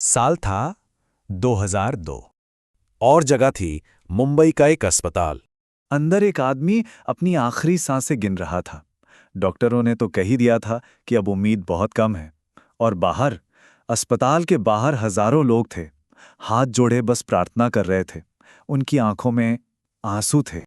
साल था 2002 और जगह थी मुंबई का एक अस्पताल। अंदर एक आदमी अपनी आखिरी सांसें गिन रहा था। डॉक्टरों ने तो कह ही दिया था कि अब उम्मीद बहुत कम है। और बाहर, अस्पताल के बाहर हजारों लोग थे, हाथ जोड़े बस प्रार्थना कर रहे थे। उनकी आंखों में आंसू थे।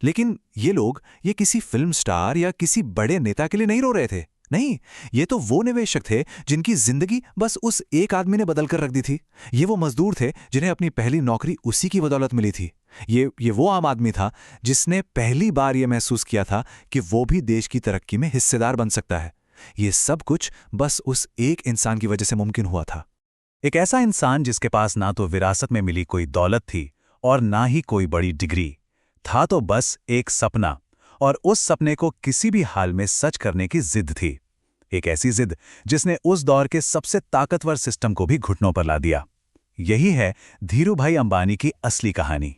लेकिन ये लोग ये किसी फिल्म स्टार या किसी बड़े नेता के लिए नहीं रो रहे थे। नहीं, ये तो वो निवेशक थे जिनकी जिंदगी बस उस एक आदमी ने बदल कर रख दी थी। ये वो मजदूर थे जिन्हें अपनी पहली नौकरी उसी की बदौलत मिली थी। ये वो आम आदमी था जिसने पहली बार ये महसूस किया था कि वो भी देश की तरक्की में हिस्सेदार बन सकता है। ये सब कुछ बस उस एक इंसान की वजह से मुमकिन हुआ था। एक ऐसा इंसान जिसके पास ना तो विरासत में मिली कोई दौलत थी और ना ही कोई बड़ी डिग्री। था तो बस एक सपना, और उस सपने को किसी भी हाल में सच करने की जिद थी। एक ऐसी जिद जिसने उस दौर के सबसे ताकतवर सिस्टम को भी घुटनों पर ला दिया। यही है धीरूभाई अंबानी की असली कहानी।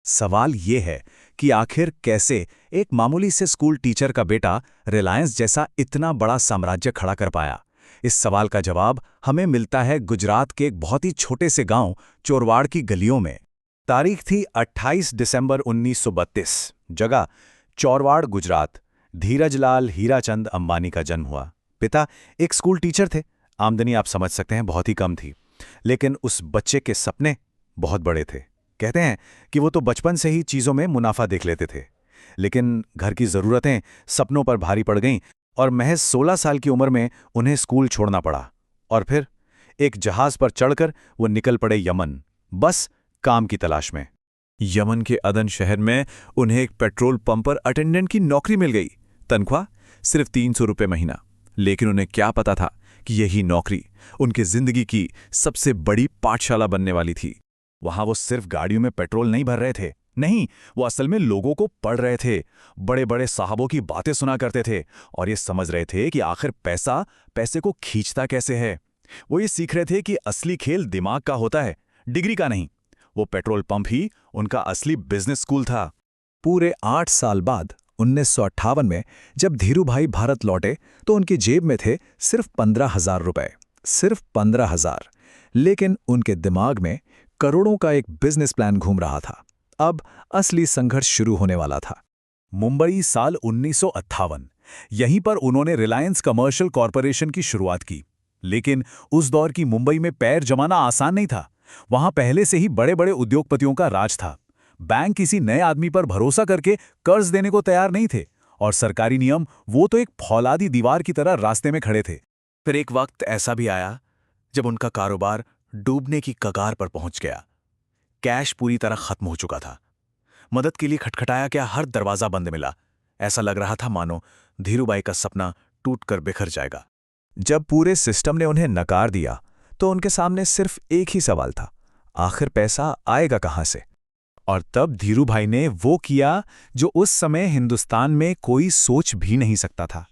सवाल ये है कि आखिर कैसे एक मामूली से स्कूल टीचर का बेटा रिलायंस जैसा इतना बड़ा साम्राज्य खड़ा कर पाया। इस सवाल का जवाब हमें मिलता है गुजरात के एक बहुत ही छोटे से गांव चोरवाड़ की गलियों में। तारीख थी 28 दिसंबर 1932। जगह चौरवाड़, गुजरात। धीरजलाल हीराचंद अंबानी का जन्म हुआ। पिता एक स्कूल टीचर थे। आमदनी आप समझ सकते हैं बहुत ही कम थी, लेकिन उस बच्चे के सपने बहुत बड़े थे। कहते हैं कि वो तो बचपन से ही चीज़ों में मुनाफा देख लेते थे, लेकिन घर की ज़रूरतें सपनों पर भारी पड़ गईं और महज 16 साल की उम्र में उन्हें स्कूल छोड़ना पड़ा। और फिर एक जहाज़ पर चढ़कर वो निकल पड़े यमन, बस काम की तलाश में। यमन के अदन शहर में उन्हें एक पेट्रोल पंप पर अटेंडेंट की नौकरी मिल गई। तनख्वाह सिर्फ 300 रुपये महीना। लेकिन उन्हें क्या पता था कि यही नौकरी उनकी जिंदगी की सबसे बड़ी पाठशाला बनने वाली थी। वहां वो सिर्फ गाड़ियों में पेट्रोल नहीं भर रहे थे, नहीं, वो असल में लोगों को पढ़ रहे थे। बड़े बड़े साहबों की बातें सुना करते थे और ये समझ रहे थे कि आखिर पैसा पैसे को खींचता कैसे है। वो ये सीख रहे थे कि असली खेल दिमाग का होता है, डिग्री का नहीं। वो पेट्रोल पंप ही उनका असली बिजनेस स्कूल था। पूरे 8 साल बाद 1958 में जब धीरूभाई भारत लौटे तो उनकी जेब में थे सिर्फ 15,000 रुपए। सिर्फ 15,000। लेकिन उनके दिमाग में करोड़ों का एक बिजनेस प्लान घूम रहा था। अब असली संघर्ष शुरू होने वाला था। मुंबई, साल 1958। यहीं पर उन्होंने रिलायंस कमर्शियल कॉरपोरेशन की शुरुआत की। लेकिन उस दौर की मुंबई में पैर जमाना आसान नहीं था। वहां पहले से ही बड़े बड़े उद्योगपतियों का राज था। बैंक किसी नए आदमी पर भरोसा करके कर्ज देने को तैयार नहीं थे, और सरकारी नियम वो तो एक फौलादी दीवार की तरह रास्ते में खड़े थे। फिर एक वक्त ऐसा भी आया जब उनका कारोबार डूबने की कगार पर पहुंच गया। कैश पूरी तरह खत्म हो चुका था। मदद के लिए खटखटाया क्या, हर दरवाजा बंद मिला। ऐसा लग रहा था मानो धीरूभाई का सपना टूटकर बिखर जाएगा। जब पूरे सिस्टम ने उन्हें नकार दिया तो उनके सामने सिर्फ एक ही सवाल था, आखिर पैसा आएगा कहां से। और तब धीरूभाई ने वो किया जो उस समय हिंदुस्तान में कोई सोच भी नहीं सकता था।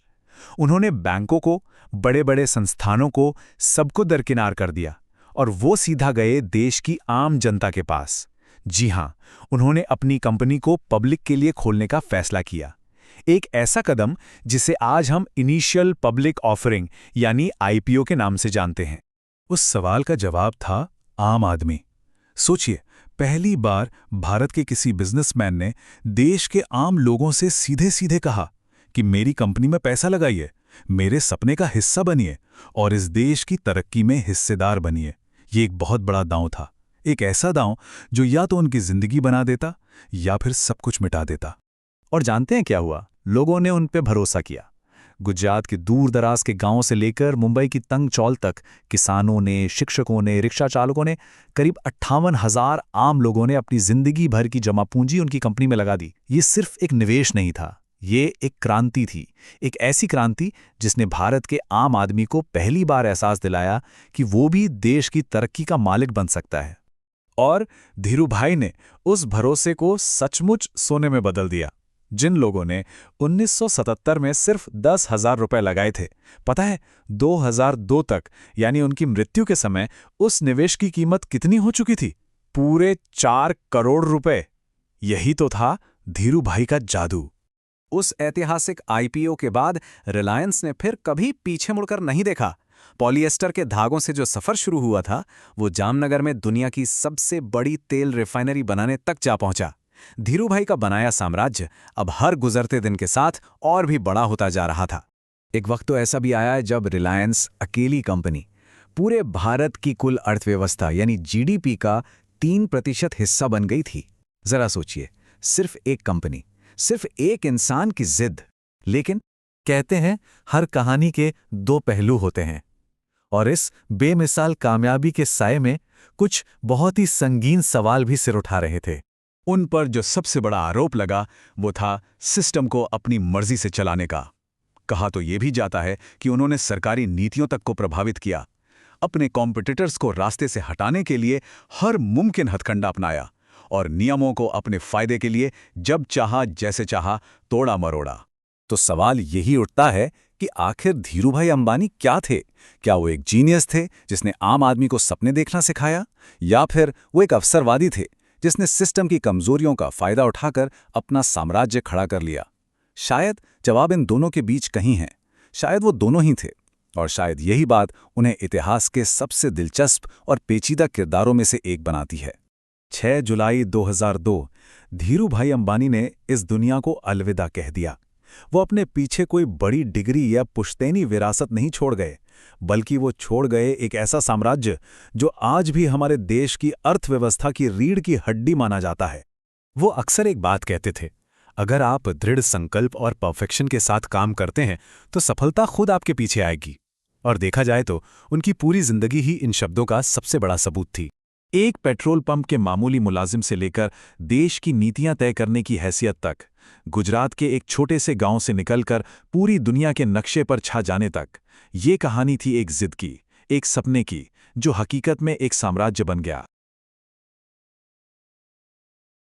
उन्होंने बैंकों को, बड़े बड़े संस्थानों को, सबको दरकिनार कर दिया और वो सीधा गए देश की आम जनता के पास। जी हां, उन्होंने अपनी कंपनी को पब्लिक के लिए खोलने का फैसला किया। एक ऐसा कदम जिसे आज हम इनिशियल पब्लिक ऑफरिंग यानी आईपीओ के नाम से जानते हैं। उस सवाल का जवाब था आम आदमी। सोचिए, पहली बार भारत के किसी बिजनेसमैन ने देश के आम लोगों से सीधे सीधे कहा कि मेरी कंपनी में पैसा लगाइए, मेरे सपने का हिस्सा बनिए और इस देश की तरक्की में हिस्सेदार बनिए। ये एक बहुत बड़ा दांव था, एक ऐसा दांव जो या तो उनकी जिंदगी बना देता या फिर सब कुछ मिटा देता। और जानते हैं क्या हुआ? लोगों ने उन पे भरोसा किया। गुजरात के दूर दराज के गांवों से लेकर मुंबई की तंग चौल तक किसानों ने, शिक्षकों ने, रिक्शा चालकों ने, करीब 58,000 आम लोगों ने अपनी जिंदगी भर की जमा पूंजी उनकी कंपनी में लगा दी। ये सिर्फ एक निवेश नहीं था, ये एक क्रांति थी। एक ऐसी क्रांति जिसने भारत के आम आदमी को पहली बार एहसास दिलाया कि वो भी देश की तरक्की का मालिक बन सकता है। और धीरूभाई ने उस भरोसे को सचमुच सोने में बदल दिया। जिन लोगों ने 1977 में सिर्फ 10,000 रुपए लगाए थे, पता है 2002 तक यानी उनकी मृत्यु के समय उस निवेश की कीमत कितनी हो चुकी थी? पूरे 4 करोड़ रुपए। यही तो था धीरूभाई का जादू। उस ऐतिहासिक आईपीओ के बाद रिलायंस ने फिर कभी पीछे मुड़कर नहीं देखा। पॉलिएस्टर के धागों से जो सफर शुरू हुआ था, वो जामनगर में दुनिया की सबसे बड़ी तेल रिफाइनरी बनाने तक जा पहुंचा। धीरूभाई का बनाया साम्राज्य अब हर गुजरते दिन के साथ और भी बड़ा होता जा रहा था। एक वक्त तो ऐसा भी आया है जब रिलायंस अकेली कंपनी पूरे भारत की कुल अर्थव्यवस्था यानी जीडीपी का 3% हिस्सा बन गई थी। जरा सोचिए, सिर्फ एक कंपनी, सिर्फ एक इंसान की जिद। लेकिन कहते हैं हर कहानी के दो पहलू होते हैं, और इस बेमिसाल कामयाबी के साए में कुछ बहुत ही संगीन सवाल भी सिर उठा रहे थे। उन पर जो सबसे बड़ा आरोप लगा वो था सिस्टम को अपनी मर्जी से चलाने का। कहा तो ये भी जाता है कि उन्होंने सरकारी नीतियों तक को प्रभावित किया, अपने कॉम्पिटिटर्स को रास्ते से हटाने के लिए हर मुमकिन हथकंडा अपनाया और नियमों को अपने फायदे के लिए जब चाहा जैसे चाहा तोड़ा मरोड़ा। तो सवाल यही उठता है कि आखिर धीरूभाई अंबानी क्या थे? क्या वो एक जीनियस थे जिसने आम आदमी को सपने देखना सिखाया, या फिर वो एक अवसरवादी थे जिसने सिस्टम की कमजोरियों का फायदा उठाकर अपना साम्राज्य खड़ा कर लिया? शायद जवाब इन दोनों के बीच कहीं है। शायद वो दोनों ही थे, और शायद यही बात उन्हें इतिहास के सबसे दिलचस्प और पेचीदा किरदारों में से एक बनाती है। 6 जुलाई 2002 धीरूभाई अंबानी ने इस दुनिया को अलविदा कह दिया। वो अपने पीछे कोई बड़ी डिग्री या पुश्तैनी विरासत नहीं छोड़ गए, बल्कि वो छोड़ गए एक ऐसा साम्राज्य जो आज भी हमारे देश की अर्थव्यवस्था की रीढ़ की हड्डी माना जाता है। वो अक्सर एक बात कहते थे, अगर आप दृढ़ संकल्प और परफेक्शन के साथ काम करते हैं तो सफलता खुद आपके पीछे आएगी। और देखा जाए तो उनकी पूरी जिंदगी ही इन शब्दों का सबसे बड़ा सबूत थी। एक पेट्रोल पंप के मामूली मुलाजिम से लेकर देश की नीतियां तय करने की हैसियत तक, गुजरात के एक छोटे से गांव से निकलकर पूरी दुनिया के नक्शे पर छा जाने तक, ये कहानी थी एक जिद की, एक सपने की, जो हकीकत में एक साम्राज्य बन गया।